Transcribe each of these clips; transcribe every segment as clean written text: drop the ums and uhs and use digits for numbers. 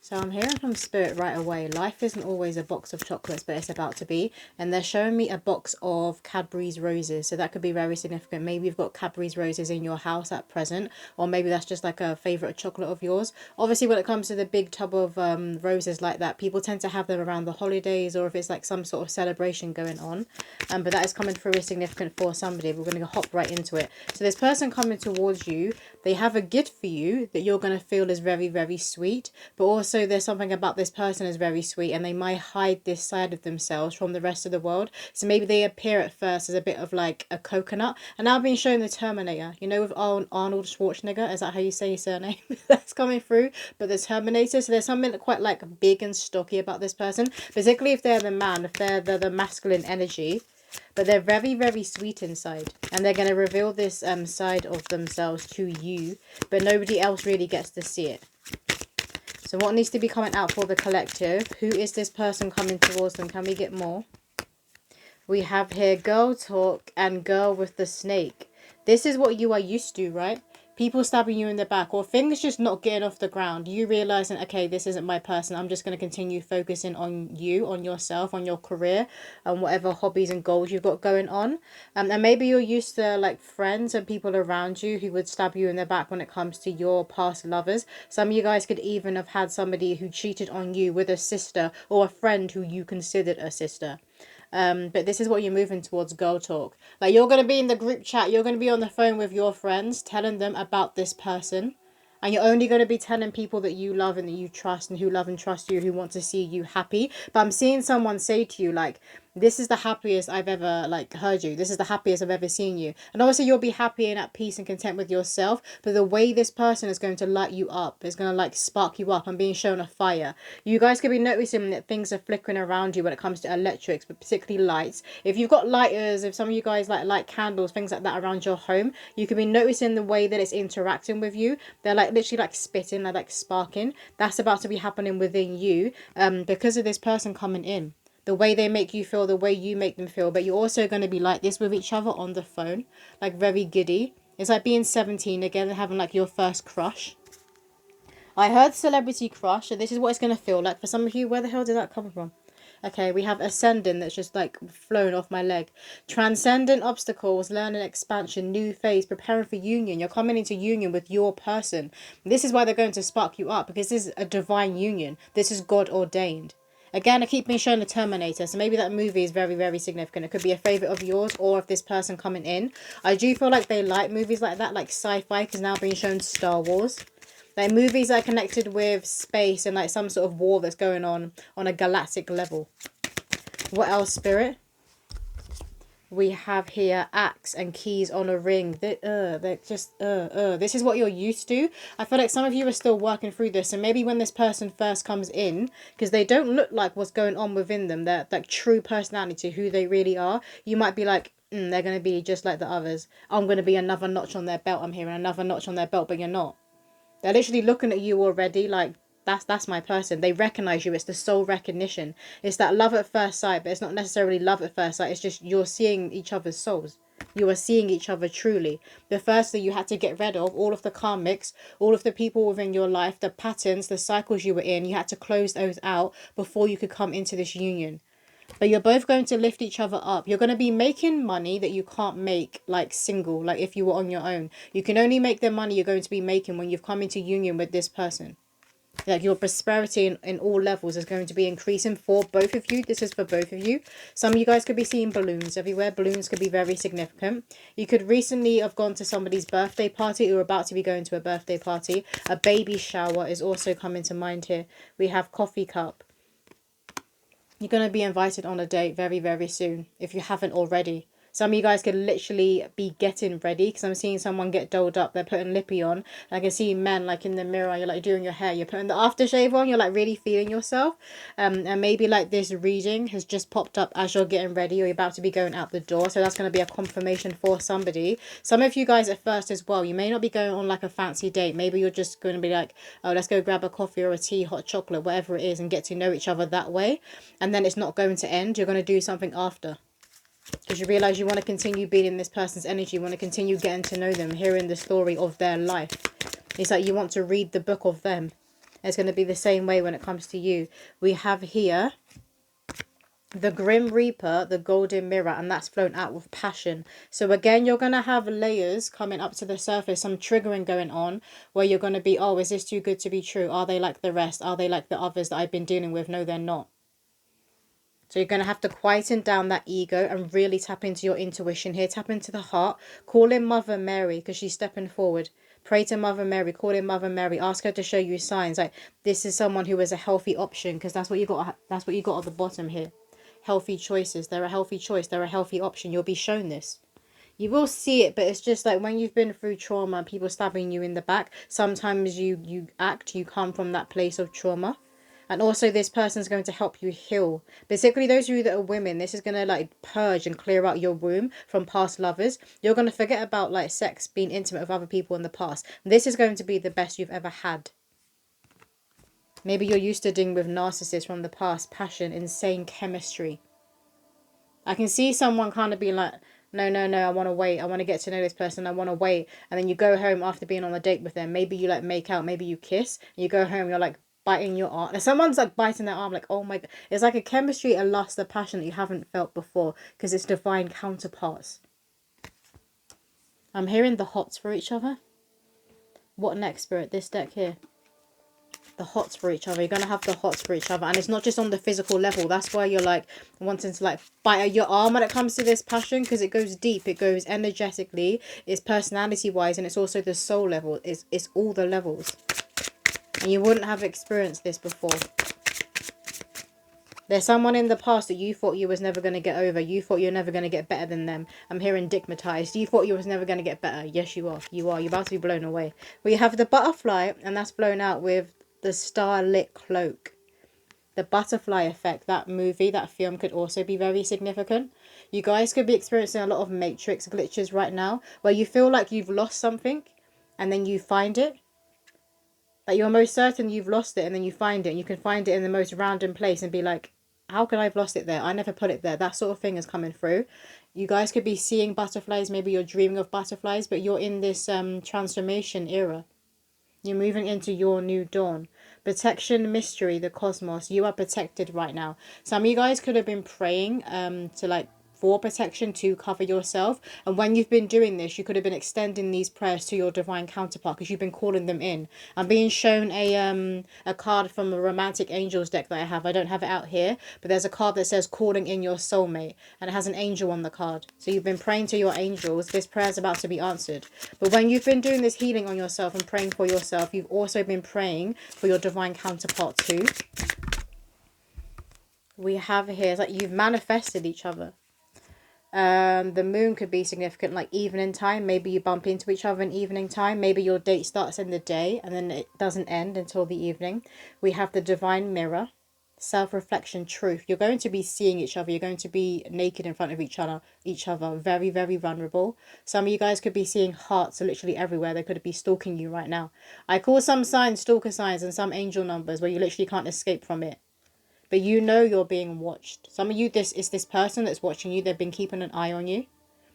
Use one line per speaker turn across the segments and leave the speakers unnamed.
So I'm hearing from Spirit right away. Life isn't always a box of chocolates, but it's about to be. And they're showing me a box of Cadbury's roses. So that could be very significant. Maybe you've got Cadbury's roses in your house at present. Or maybe that's just like a favourite chocolate of yours. Obviously, when it comes to the big tub of roses like that, people tend to have them around the holidays or if it's like some sort of celebration going on. But that is coming through as significant for somebody. We're going to hop right into it. So this person coming towards you, they have a gift for you that you're going to feel is very, very sweet. But also there's something about this person is very sweet and they might hide this side of themselves from the rest of the world. So maybe they appear at first as a bit of like a coconut. And now I've been shown the Terminator, you know, with Arnold Schwarzenegger. Is that how you say his surname? That's coming through. But the Terminator. So there's something quite like big and stocky about this person. Particularly if they're the man, if they're the masculine energy. But they're very, very sweet inside. And they're going to reveal this side of themselves to you. But nobody else really gets to see it. So what needs to be coming out for the collective? Who is this person coming towards them? Can we get more? We have here girl talk and girl with the snake. This is what you are used to, right? People stabbing you in the back or things just not getting off the ground. You realizing, okay, this isn't my person. I'm just going to continue focusing on you, on yourself, on your career and whatever hobbies and goals you've got going on. And maybe you're used to like friends and people around you who would stab you in the back when it comes to your past lovers. Some of you guys could even have had somebody who cheated on you with a sister or a friend who you considered a sister. But this is what you're moving towards, girl talk. Like you're going to be in the group chat, you're going to be on the phone with your friends, telling them about this person. And you're only going to be telling people that you love and that you trust and who love and trust you, who want to see you happy. But I'm seeing someone say to you, like, this is the happiest I've ever, like, heard you. This is the happiest I've ever seen you. And obviously you'll be happy and at peace and content with yourself. But the way this person is going to light you up, is going to, like, spark you up. I'm being shown a fire. You guys could be noticing that things are flickering around you when it comes to electrics, but particularly lights. If you've got lighters, if some of you guys, like, light candles, things like that around your home, you could be noticing the way that it's interacting with you. They're, like, literally, like, spitting, they're, like, sparking. That's about to be happening within you because of this person coming in. The way they make you feel, the way you make them feel. But you're also going to be like this with each other on the phone. Like very giddy. It's like being 17 again and having like your first crush. I heard celebrity crush. And this is what it's going to feel like for some of you. Where the hell did that come from? Okay, we have ascending that's just like flown off my leg. Transcendent obstacles, learning expansion, new phase, preparing for union. You're coming into union with your person. This is why they're going to spark you up because this is a divine union. This is God ordained. Again, I keep being shown the Terminator, so maybe that movie is very, very significant. It could be a favourite of yours or of this person coming in. I do feel like they like movies like that, like sci-fi, because now being shown Star Wars. Like movies that are connected with space and like some sort of war that's going on a galactic level. What else, Spirit? We have here axe and keys on a ring. They're just this is what you're used to. I feel like some of you are still working through this, and maybe when this person first comes in, because they don't look like what's going on within them, their like true personality, who they really are, you might be like, they're going to be just like the others. I'm going to be another notch on their belt. I'm hearing another notch on their belt, but you're not. They're literally looking at you already like, that's my person. They recognize you. It's the soul recognition. It's that love at first sight, but it's not necessarily love at first sight. It's just you're seeing each other's souls. You are seeing each other truly. The first thing you had to get rid of, all of the karmics, all of the people within your life, the patterns, the cycles you were in, you had to close those out before you could come into this union. But you're both going to lift each other up. You're going to be making money that you can't make like single, like if you were on your own. You can only make the money you're going to be making when you've come into union with this person. Like your prosperity in all levels is going to be increasing for both of you. This is for both of you. Some of you guys could be seeing balloons everywhere. Balloons could be very significant. You could recently have gone to somebody's birthday party or about to be going to a birthday party. A baby shower is also coming to mind here. We have coffee cup. You're going to be invited on a date very, very soon, if you haven't already. Some of you guys could literally be getting ready, because I'm seeing someone get dolled up. They're putting lippy on. I can see men, like, in the mirror. You're, like, doing your hair. You're putting the aftershave on. You're, like, really feeling yourself. And maybe, like, this reading has just popped up as you're getting ready or you're about to be going out the door. So that's going to be a confirmation for somebody. Some of you guys at first as well, you may not be going on, like, a fancy date. Maybe you're just going to be like, oh, let's go grab a coffee or a tea, hot chocolate, whatever it is, and get to know each other that way. And then it's not going to end. You're going to do something after. Because you realise you want to continue being in this person's energy. You want to continue getting to know them, hearing the story of their life. It's like you want to read the book of them. It's going to be the same way when it comes to you. We have here the Grim Reaper, the Golden Mirror, and that's flown out with passion. So again, you're going to have layers coming up to the surface, some triggering going on, where you're going to be, oh, is this too good to be true? Are they like the rest? Are they like the others that I've been dealing with? No, they're not. So you're going to have to quieten down that ego and really tap into your intuition here. Tap into the heart. Call in Mother Mary because she's stepping forward. Pray to Mother Mary. Call in Mother Mary. Ask her to show you signs. Like, this is someone who is a healthy option, because that's what you got. That's what you got at the bottom here. Healthy choices. They're a healthy choice. They're a healthy option. You'll be shown this. You will see it, but it's just like when you've been through trauma, people stabbing you in the back, sometimes you come from that place of trauma. And also this person's going to help you heal. Basically, those of you that are women, this is going to like purge and clear out your womb from past lovers. You're going to forget about like sex, being intimate with other people in the past. This is going to be the best you've ever had. Maybe you're used to dealing with narcissists from the past, passion, insane chemistry. I can see someone kind of being like, no, I want to wait. I want to get to know this person. I want to wait. And then you go home after being on a date with them. Maybe you like make out. Maybe you kiss. And you go home, you're like biting your arm. And someone's like biting their arm, like, oh my God. It's like a chemistry, a lust, a passion that you haven't felt before, because it's divine counterparts. I'm hearing the hots for each other. What next, Spirit? This deck here. The hots for each other. You're going to have the hots for each other. And it's not just on the physical level. That's why you're like wanting to like bite at your arm when it comes to this passion, because it goes deep. It goes energetically. It's personality wise. And it's also the soul level. It's all the levels. And you wouldn't have experienced this before. There's someone in the past that you thought you was never going to get over. You thought you're never going to get better than them. I'm hearing digmatized. You thought you was never going to get better. Yes, you are. You are. You're about to be blown away. We have the butterfly, and that's blown out with the starlit cloak. The butterfly effect, that movie, that film could also be very significant. You guys could be experiencing a lot of matrix glitches right now, where you feel like you've lost something and then you find it. Like you're most certain you've lost it and then you find it, and you can find it in the most random place and be like, how could I have lost it there? I never put it there. That sort of thing is coming through. You guys could be seeing butterflies. Maybe you're dreaming of butterflies, but you're in this transformation era. You're moving into your new dawn. Protection, mystery, the cosmos. You are protected right now. Some of you guys could have been praying to like for protection to cover yourself. And when you've been doing this, you could have been extending these prayers to your divine counterpart, because you've been calling them in. I'm being shown a card from a romantic angels deck that I have. I don't have it out here, but there's a card that says calling in your soulmate, and it has an angel on the card. So you've been praying to your angels. This prayer is about to be answered. But when you've been doing this healing on yourself and praying for yourself, you've also been praying for your divine counterpart too. We have here, it's like you've manifested each other. The moon could be significant, like evening time. Maybe you bump into each other in evening time. Maybe your date starts in the day and then it doesn't end until the evening. We have the divine mirror, self-reflection, truth. You're going to be seeing each other. You're going to be naked in front of each other, very, very vulnerable. Some of you guys could be seeing hearts literally everywhere. They could be stalking you right now. I call some signs stalker signs and some angel numbers where you literally can't escape from it. But you know you're being watched. Some of you, this is this person that's watching you. They've been keeping an eye on you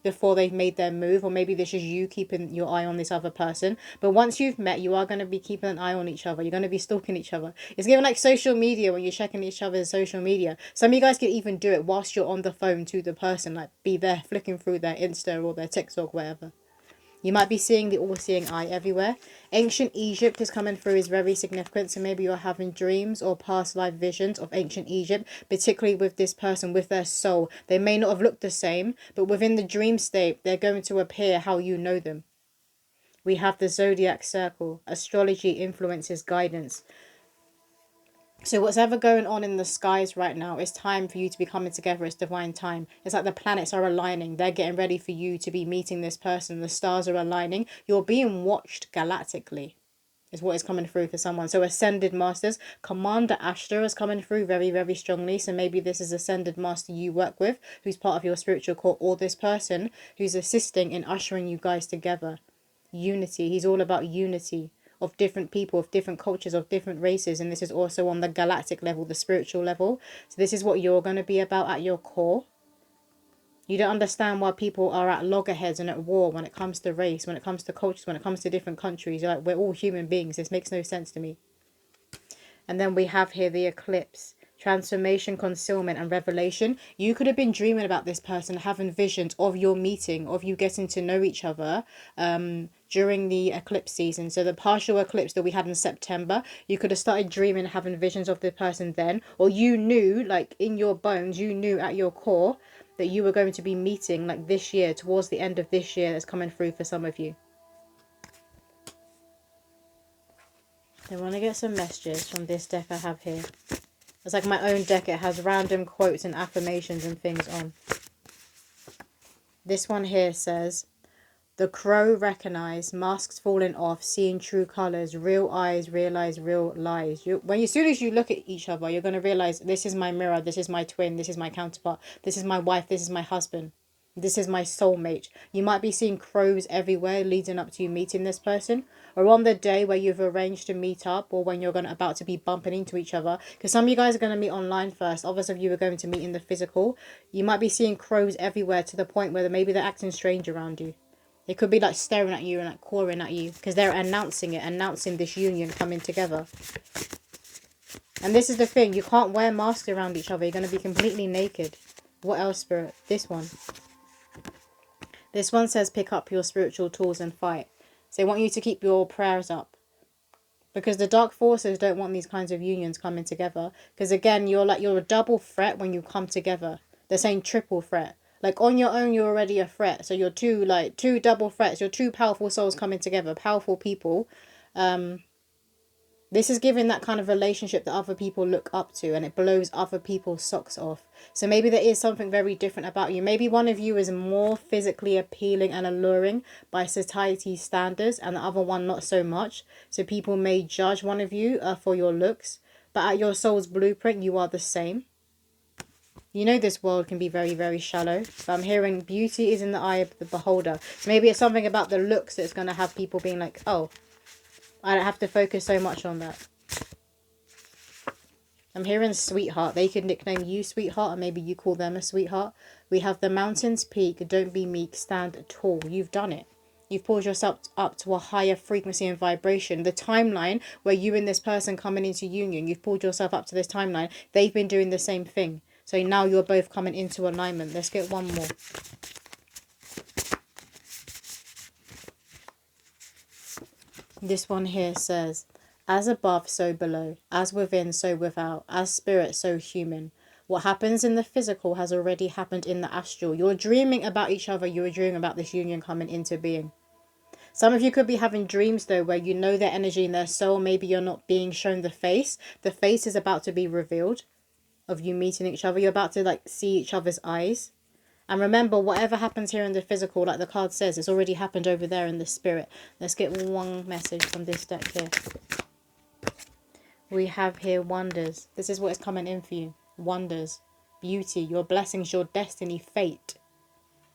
before they've made their move. Or maybe this is you keeping your eye on this other person. But once you've met, you are going to be keeping an eye on each other. You're going to be stalking each other. It's given like social media when you're checking each other's social media. Some of you guys can even do it whilst you're on the phone to the person. Like be there flicking through their Insta or their TikTok, whatever. You might be seeing the all-seeing eye everywhere. Ancient Egypt is coming through, is very significant. So maybe you're having dreams or past life visions of ancient Egypt, particularly with this person, with their soul. They may not have looked the same, but within the dream state, they're going to appear how you know them. We have the zodiac circle. Astrology influences guidance. So what's ever going on in the skies right now, it's time for you to be coming together. It's divine time. It's like the planets are aligning. They're getting ready for you to be meeting this person. The stars are aligning. You're being watched galactically is what is coming through for someone. So ascended masters, Commander Ashtar is coming through very, very strongly. So maybe this is ascended master you work with, who's part of your spiritual core, or this person who's assisting in ushering you guys together. Unity. He's all about unity of different people, of different cultures, of different races. And this is also on the galactic level, the spiritual level. So this is what you're going to be about at your core. You don't understand why people are at loggerheads and at war when it comes to race, when it comes to cultures, when it comes to different countries. You're like, we're all human beings. This makes no sense to me. And then we have here the eclipse. Transformation, concealment, and revelation. You could have been dreaming about this person, having visions of your meeting, of you getting to know each other during the eclipse season. So the partial eclipse that we had in September, you could have started dreaming, having visions of the person then. Or you knew, like in your bones, you knew at your core that you were going to be meeting like this year, towards the end of this year, that's coming through for some of you. I want to get some messages from this deck I have here. It's like my own deck. It has random quotes and affirmations and things on. This one here says, the crow recognized, masks falling off, seeing true colors, real eyes realize real lies. As soon as you look at each other, you're going to realize this is my mirror, this is my twin, this is my counterpart, this is my wife, this is my husband. This is my soulmate. You might be seeing crows everywhere leading up to you meeting this person, or on the day where you've arranged to meet up, or when you're about to be bumping into each other. Because some of you guys are going to meet online first. Others of you are going to meet in the physical. You might be seeing crows everywhere to the point where maybe they're acting strange around you. They could be like staring at you and like cawing at you because they're announcing this union coming together. And this is the thing. You can't wear masks around each other. You're going to be completely naked. What else, Spirit? This one. This one says pick up your spiritual tools and fight. So they want you to keep your prayers up. Because the dark forces don't want these kinds of unions coming together. Because again, you're a double threat when you come together. They're saying triple threat. Like on your own, you're already a threat. So you're two double threats. You're two powerful souls coming together. Powerful people. This is giving that kind of relationship that other people look up to, and it blows other people's socks off. So maybe there is something very different about you. Maybe one of you is more physically appealing and alluring by society's standards, and the other one not so much. So people may judge one of you for your looks, but at your soul's blueprint, you are the same. You know this world can be very, very shallow. But I'm hearing beauty is in the eye of the beholder. So maybe it's something about the looks that's going to have people being like, oh, I don't have to focus so much on that. I'm hearing sweetheart. They could nickname you sweetheart, or maybe you call them a sweetheart. We have the mountains peak. Don't be meek. Stand tall. You've done it. You've pulled yourself up to a higher frequency and vibration. The timeline where you and this person coming into union, you've pulled yourself up to this timeline. They've been doing the same thing. So now you're both coming into alignment. Let's get one more. This one here says, as above, so below. As within, so without. As spirit, so human. What happens in the physical has already happened in the astral. You're dreaming about each other. You're dreaming about this union coming into being. Some of you could be having dreams, though, where you know their energy and their soul. Maybe you're not being shown the face. The face is about to be revealed of you meeting each other. You're about to, see each other's eyes. And remember, whatever happens here in the physical, like the card says, it's already happened over there in the spirit. Let's get one message from this deck here. We have here wonders. This is what is coming in for you. Wonders, beauty, your blessings, your destiny, fate.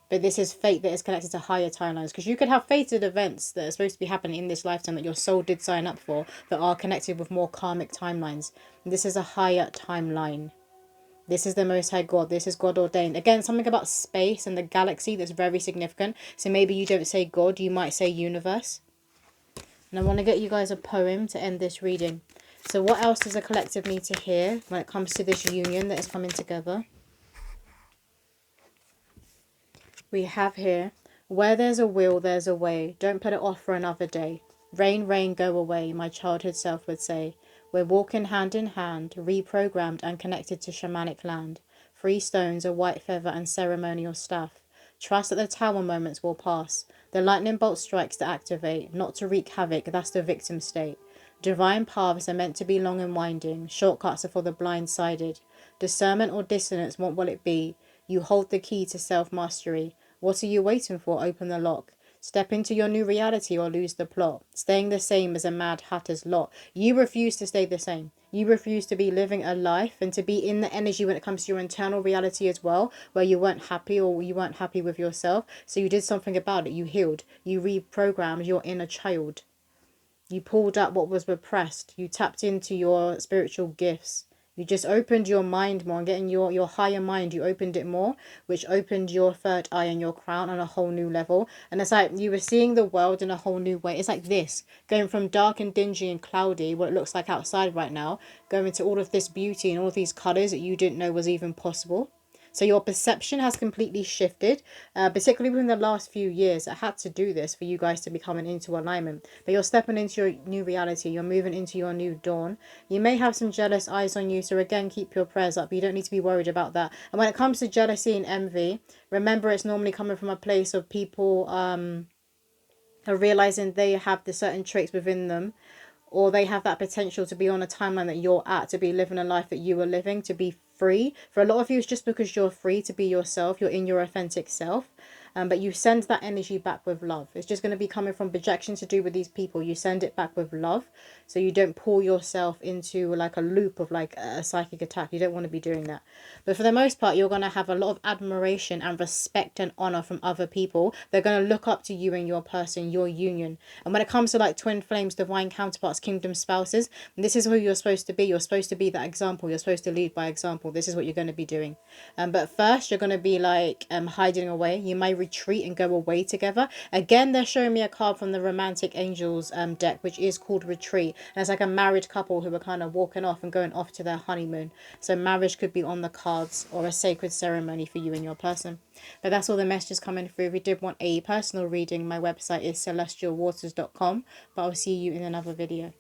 But this is fate that is connected to higher timelines. Because you could have fated events that are supposed to be happening in this lifetime that your soul did sign up for that are connected with more karmic timelines. And this is a higher timeline. This is the Most High God. This is God ordained. Again, something about space and the galaxy that's very significant. So maybe you don't say God, you might say universe. And I want to get you guys a poem to end this reading. So what else does the collective need to hear when it comes to this union that is coming together? We have here, where there's a will, there's a way. Don't put it off for another day. Rain, rain, go away, my childhood self would say. We're walking hand in hand, reprogrammed and connected to shamanic land. 3 stones, a white feather and ceremonial staff. Trust that the tower moments will pass. The lightning bolt strikes to activate, not to wreak havoc, that's the victim state. Divine paths are meant to be long and winding. Shortcuts are for the blind-sided. Discernment or dissonance, what will it be? You hold the key to self-mastery. What are you waiting for? Open the lock. Step into your new reality or lose the plot. Staying the same as a mad hatter's lot. You refuse to stay the same. You refuse to be living a life and to be in the energy when it comes to your internal reality as well, where you weren't happy or you weren't happy with yourself. So you did something about it. You healed. You reprogrammed your inner child. You pulled up what was repressed. You tapped into your spiritual gifts. You just opened your mind more and getting your higher mind, you opened it more, which opened your third eye and your crown on a whole new level. And it's like you were seeing the world in a whole new way. It's like this, going from dark and dingy and cloudy, what it looks like outside right now, going to all of this beauty and all of these colours that you didn't know was even possible. So your perception has completely shifted, particularly within the last few years. I had to do this for you guys to be coming into alignment. But you're stepping into your new reality. You're moving into your new dawn. You may have some jealous eyes on you. So again, keep your prayers up. You don't need to be worried about that. And when it comes to jealousy and envy, remember it's normally coming from a place of people are realizing they have the certain traits within them, or they have that potential to be on a timeline that you're at, to be living a life that you are living, to be free. For a lot of you, it's just because you're free to be yourself, you're in your authentic self. But you send that energy back with love. It's just going to be coming from projection to do with these people. You send it back with love, so you don't pull yourself into like a loop of like a psychic attack. You don't want to be doing that. But for the most part, you're going to have a lot of admiration and respect and honor from other people. They're going to look up to you and your person, your union. And when it comes to like twin flames, divine counterparts, kingdom spouses, this is who you're supposed to be. You're supposed to be that example. You're supposed to lead by example. This is what you're going to be doing. But first, you're going to be like hiding away. You may retreat and go away together. Again, they're showing me a card from the Romantic Angels deck, which is called Retreat. And it's like a married couple who are kind of walking off and going off to their honeymoon. So marriage could be on the cards, or a sacred ceremony for you and your person. But that's all the messages coming through. If you did want a personal reading, my website is celestialwaters.com. But I'll see you in another video.